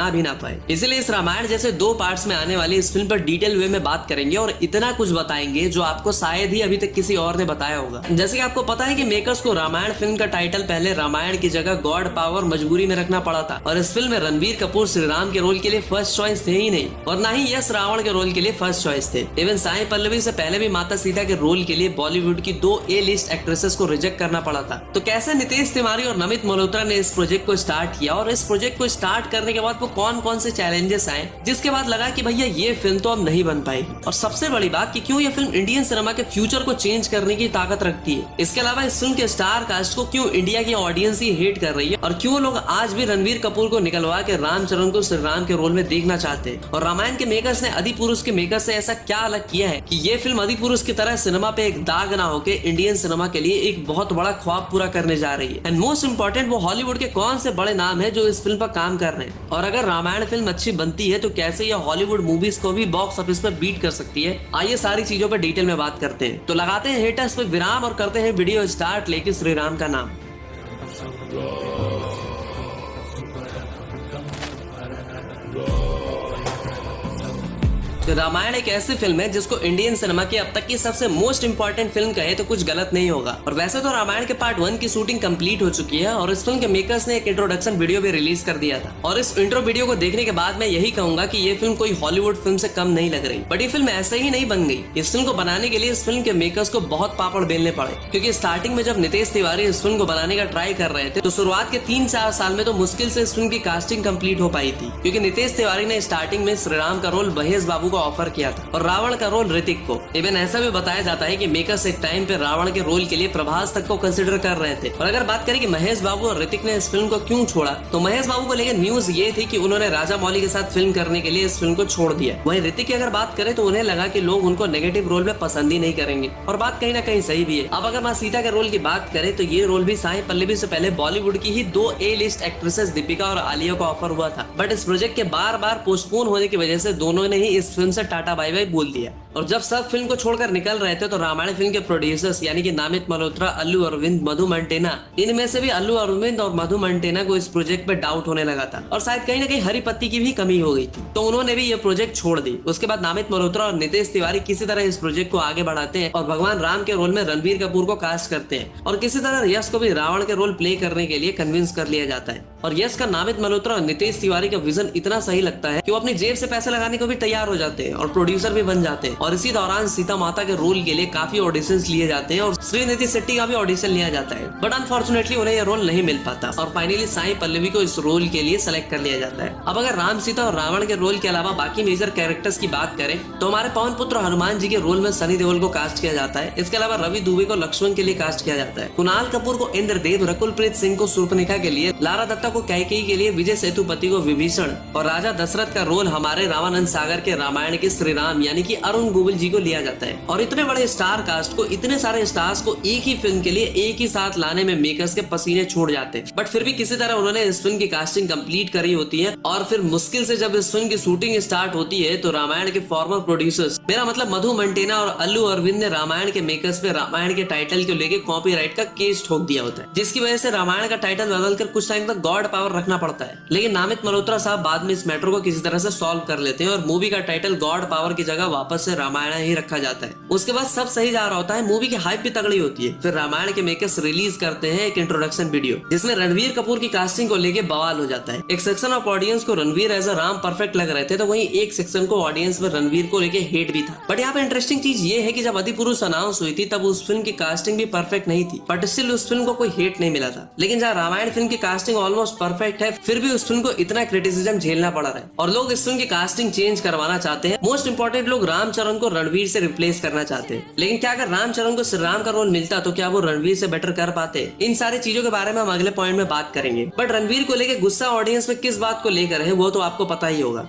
बना भी ना पाए। इसलिए इस रामायण जैसे 2 पार्ट्स में आने वाली इस फिल्म पर डिटेल वे में बात करेंगे और इतना कुछ बताएंगे जो आपको शायद ही अभी तक किसी और ने बताया होगा। जैसे कि आपको पता है कि मेकर्स को रामायण फिल्म का टाइटल पहले रामायण की जगह गॉड पावर मजबूरी में रखना पड़ा था और इस फिल्म में रणबीर कपूर श्री राम के रोल के लिए फर्स्ट चॉइस थे ही नहीं और ना ही यश रावण के रोल के लिए फर्स्ट चॉइस थे। इवन साई पल्लवी से पहले भी माता सीता के रोल के लिए बॉलीवुड की 2 ए लिस्ट एक्ट्रेसेस को रिजेक्ट करना पड़ा था। तो कैसे नीतीश तिवारी और नमित मल्होत्रा ने इस प्रोजेक्ट को स्टार्ट किया और इस प्रोजेक्ट को स्टार्ट करने के बाद वो कौन से चैलेंजेस आए जिसके बाद लगा कि भैया ये फिल्म तो अब नहीं बन पाएगी। और सबसे बड़ी बात कि क्यों ये फिल्म इंडियन सिनेमा के फ्यूचर को चेंज करने की ताकत रखती है। इसके अलावा इस फिल्म के स्टार कास्ट को क्यों इंडिया की ऑडियंस ही हेट कर रही है और क्यों लोग आज भी रणबीर कपूर को निकलवा के रामचरण को श्री राम के रोल में देखना चाहते हैं। और रामायण के मेकर्स ने अधिपुरुष के मेकर्स से ऐसा क्या अलग किया है कि ये फिल्म अधिपुरुष की तरह सिनेमा पे एक दाग ना होके इंडियन सिनेमा के लिए एक बहुत बड़ा ख्वाब पूरा करने जा रही है। एंड मोस्ट इंपॉर्टेंट, वो हॉलीवुड के कौन से बड़े नाम है जो इस फिल्म पर काम कर रहे हैं। और अगर रामायण फिल्म अच्छी बनती है तो कैसे ये हॉलीवुड मूवीज को भी बॉक्स ऑफिस पर बीट कर सकती है। आइए सारी चीजों पर डिटेल में बात करते हैं। तो लगाते हैं हेटर्स पे विराम और करते हैं वीडियो स्टार्ट लेके श्री राम का नाम। रामायण एक ऐसी फिल्म है जिसको इंडियन सिनेमा की अब तक की सबसे मोस्ट इंपॉर्टेंट फिल्म कहे तो कुछ गलत नहीं होगा। और वैसे तो रामायण के पार्ट 1 की शूटिंग कंप्लीट हो चुकी है और इस फिल्म के मेकर्स ने एक इंट्रोडक्शन वीडियो भी रिलीज कर दिया था। और इस इंट्रो वीडियो को देखने के बाद मैं यही कहूंगा कि ये फिल्म कोई हॉलीवुड फिल्म से कम नहीं लग रही। बट ये फिल्म ऐसे ही नहीं बन गई। इस फिल्म को बनाने के लिए इस फिल्म के मेकर्स को बहुत पापड़ बेलने पड़े, क्योंकि स्टार्टिंग में जब नीतीश तिवारी इस फिल्म को बनाने का ट्राई कर रहे थे तो शुरुआत के 3-4 साल में तो मुश्किल से इस फिल्म की कास्टिंग कंप्लीट हो पाई थी, क्योंकि नीतीश तिवारी ने स्टार्टिंग में श्रीराम का रोल महेश बाबू को ऑफर किया था और रावण का रोल ऋतिक को। इवन ऐसा भी बताया जाता है कि मेकर्स एक टाइम पे रावण के रोल के लिए प्रभास तक को कंसिडर कर रहे थे। और अगर बात करें कि महेश बाबू और ऋतिक ने इस फिल्म को क्यों छोड़ा, तो महेश बाबू को लेकर न्यूज ये थी कि उन्होंने राजा मौली के साथ फिल्म करने के लिए इस फिल्म को छोड़ दिया। वहीं ऋतिक की अगर बात करें तो उन्हें लगा कि लोग उनको नेगेटिव रोल में पसंद ही नहीं करेंगे और बात कहीं ना कहीं सही भी है। अब अगर माँ सीता के रोल की बात करें तो ये रोल भी साई पल्लवी से पहले बॉलीवुड की ही 2 ए लिस्ट एक्ट्रेसेस दीपिका और आलिया को ऑफर हुआ था। बट इस प्रोजेक्ट के बार पोस्टपोन होने की वजह से दोनों ने ही इस फिल्म से टाटा बाय बाय बोल दिया। और जब सब फिल्म को छोड़कर निकल रहे थे तो रामायण फिल्म के प्रोड्यूसर्स यानी कि नामित मल्होत्रा, अल्लू अरविंद, मधु मंटेना, इनमें से भी अल्लू अरविंद और मधु मंटेना को इस प्रोजेक्ट पे डाउट होने लगा था और शायद कहीं ना कहीं हरी पत्ती की भी कमी हो गई थी, तो उन्होंने भी ये प्रोजेक्ट छोड़ दी। उसके बाद नामित मल्होत्रा और नीतीश तिवारी किसी तरह इस प्रोजेक्ट को आगे बढ़ाते हैं और भगवान राम के रोल में रणबीर कपूर को कास्ट करते हैं और किसी तरह यश को भी रावण के रोल प्ले करने के लिए कन्विंस कर लिया जाता है। और यश का नामित मल्होत्रा और नीतीश तिवारी का विजन इतना सही लगता है कि वो अपनी जेब से पैसे लगाने को भी तैयार हो जाते हैं और प्रोड्यूसर भी बन जाते हैं। और इसी दौरान सीता माता के रोल के लिए काफी ऑडिशंस लिए जाते हैं और श्रीनिधि शेट्टी का भी ऑडिशन लिया जाता है, बट अनफॉर्चुनेटली उन्हें यह रोल नहीं मिल पाता और फाइनली साई पल्लवी को इस रोल के लिए सेलेक्ट कर लिया जाता है। अब अगर राम, सीता और रावण के रोल के अलावा बाकी मेजर कैरेक्टर्स की बात करें तो हमारे पवन पुत्र हनुमान जी के रोल में सनी देओल को कास्ट किया जाता है। इसके अलावा रवि दुबे को लक्ष्मण के लिए कास्ट किया जाता है, कुणाल कपूर को इंद्रदेव, रकुलप्रीत सिंह को शूर्पणखा के लिए, लारा दत्ता को कैकेयी के लिए, विजय सेतुपति को विभीषण और राजा दशरथ का रोल हमारे रामानंद सागर के रामायण के श्री राम यानी कि अरुण गोविल जी को लिया जाता है। और इतने बड़े स्टार कास्ट को, इतने सारे स्टार्स को एक ही फिल्म के लिए एक ही साथ लाने में मेकर्स के पसीने छूट जाते हैं, बट फिर भी किसी तरह उन्होंने इस फिल्म की कास्टिंग कंप्लीट करी होती है। और फिर मुश्किल से जब इस फिल्म की शूटिंग स्टार्ट होती है तो रामायण के फॉर्मर प्रोड्यूसर्स, मेरा मतलब मधु मंटेना और अल्लू अरविंद ने रामायण के मेकर्स पे रामायण के टाइटल को लेकर कॉपीराइट का केस ठोक दिया होता है, जिसकी वजह से रामायण का टाइटल बदलकर कुछ टाइम तक गॉड पावर रखना पड़ता है। लेकिन नामित मल्होत्रा साहब बाद में इस मैटर को किसी तरह से सॉल्व कर लेते हैं और मूवी का टाइटल गॉड पावर की जगह वापस से रामायण ही रखा जाता है। उसके बाद सब सही जा रहा होता है, मूवी की हाइप भी तगड़ी होती है। फिर रामायण के मेकर्स रिलीज करते हैं एक इंट्रोडक्शन वीडियो जिसमें रणबीर कपूर की कास्टिंग को लेके बवाल हो जाता है। एक सेक्शन ऑफ ऑडियंस को Ranbir as a Ram perfect लग रहे थे, तो वहीं एक सेक्शन को ऑडियंस में रणबीर को लेके हेट भी था। बट यहाँ पे इंटरेस्टिंग चीज ये है कि जब अधिपुरुष अनाउंस हुई थी तब उस फिल्म की कास्टिंग भी परफेक्ट नहीं थी, बट स्टिल उस फिल्म को कोई हेट नहीं मिला था। लेकिन जहाँ रामायण फिल्म की कास्टिंग ऑलमोस्ट परफेक्ट है, फिर भी उस फिल्म को इतना क्रिटिसिज्म झेलना पड़ा है और लोग इस फिल्म की कास्टिंग चेंज करवाना चाहते हैं। मोस्ट इंपोर्टेंट, लोग रामचरण को रणबीर से रिप्लेस करना चाहते हैं। लेकिन क्या अगर रामचरण को श्री राम का रोल मिलता तो क्या वो रणबीर से बेटर कर पाते? इन सारी चीजों के बारे में हम अगले पॉइंट में बात करेंगे। बट रणबीर को लेकर गुस्सा ऑडियंस में किस बात को लेकर है वो तो आपको पता ही होगा।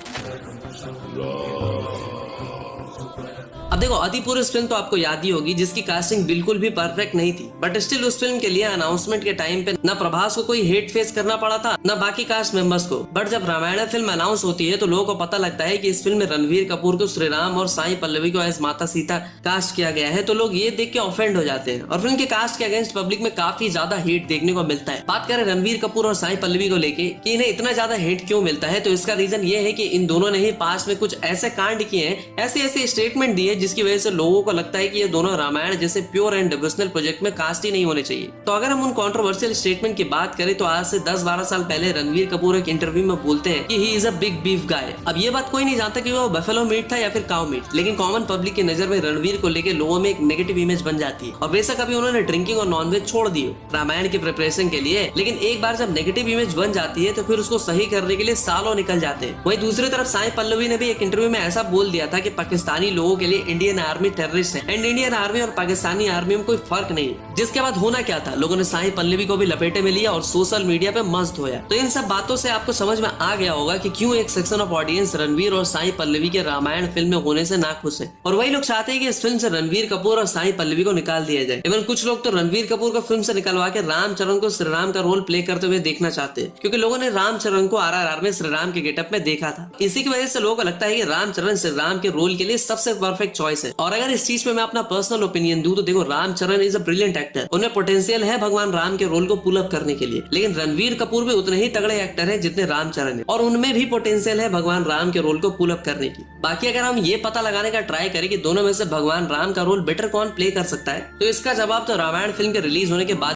अब देखो आदिपुरुष फिल्म तो आपको याद ही होगी, जिसकी कास्टिंग बिल्कुल भी परफेक्ट नहीं थी, बट स्टिल उस फिल्म के लिए अनाउंसमेंट के टाइम पे न प्रभास को कोई हेट फेस करना पड़ा था न बाकी कास्ट मेंबर्स को। बट जब रामायण फिल्म अनाउंस होती है तो लोगों को पता लगता है कि इस फिल्म में रणवीर कपूर को श्रीराम और साई पल्लवी को एज माता सीता कास्ट किया गया है, तो लोग ये देख के ऑफेंड हो जाते हैं और फिल्म के कास्ट के अगेंस्ट पब्लिक में काफी ज्यादा हेट देखने को मिलता है। बात करें रणवीर कपूर और साई पल्लवी को लेके कि इन्हें इतना ज्यादा हेट क्यों मिलता है, तो इसका रीजन ये है कि इन दोनों ने ही पास में कुछ ऐसे कांड किए हैं, ऐसे ऐसे स्टेटमेंट दिए जिसकी वजह से लोगों को लगता है कि ये दोनों रामायण जैसे प्योर एंड डिवोशनल प्रोजेक्ट में कास्ट ही नहीं होने चाहिए। तो अगर हम उन कंट्रोवर्शियल स्टेटमेंट की बात करें तो आज से 10-12 साल पहले रणवीर कपूर एक इंटरव्यू में बोलते हैं कि he is a big beef guy. अब ये बात कोई नहीं जानता कि वो बफेलो मीट था या फिर काउ मीट, लेकिन कॉमन पब्लिक की नजर में रणवीर को लेकर लोगों में एक नेगेटिव इमेज बन जाती है। और बेशक अभी उन्होंने ड्रिंकिंग और नॉनवेज छोड़ दी रामायण की प्रिपरेशन के लिए, लेकिन एक बार जब नेगेटिव इमेज बन जाती है तो फिर उसको सही करने के लिए सालों निकल जाते हैं। वहीं दूसरी तरफ साई पल्लवी ने भी एक इंटरव्यू में ऐसा बोल दिया था कि पाकिस्तानी लोगों के लिए इंडियन आर्मी टेररिस्ट है एंड इंडियन आर्मी और पाकिस्तानी आर्मी में कोई फर्क नहीं। जिसके बाद होना क्या था, लोगों ने साई पल्लवी को भी लपेटे में लिया और सोशल मीडिया पे मस्त होया। तो इन सब बातों से आपको समझ में आ गया होगा कि क्यों एक सेक्शन ऑफ ऑडियंस रणवीर और साई पल्लवी के रामायण फिल्म में होने से नाखुश है, और वही लोग चाहते हैं कि इस फिल्म से रणवीर कपूर और साई पल्लवी को निकाल दिया जाए। इवन कुछ लोग तो रणवीर कपूर को फिल्म से निकलवा के रामचरण को श्रीराम का रोल प्ले करते हुए देखना चाहते हैं, क्योंकि लोगों ने रामचरण को RRR में श्रीराम के गेटअप में देखा था। इसी की वजह से लोगों को लगता है कि रामचरण श्रीराम के रोल के लिए सबसे परफेक्ट चॉइस है। और अगर इस चीज पे मैं अपना पर्सनल ओपिनियन दूं तो देखो Ramcharan is a brilliant actor, उन्हें पोटेंशियल है भगवान राम के रोल को पुल अप करने के लिए, लेकिन रणवीर कपूर भी उतने ही तगड़े एक्टर हैं जितने रामचरण है, और उनमें भी पोटेंशियल है भगवान राम के रोल को पुल अप करने की। बाकी अगर हम ये पता लगाने का ट्राई करें कि दोनों में से भगवान राम का रोल बेटर कौन प्ले कर सकता है, तो इसका जवाब तो रामायण फिल्म के रिलीज होने के बाद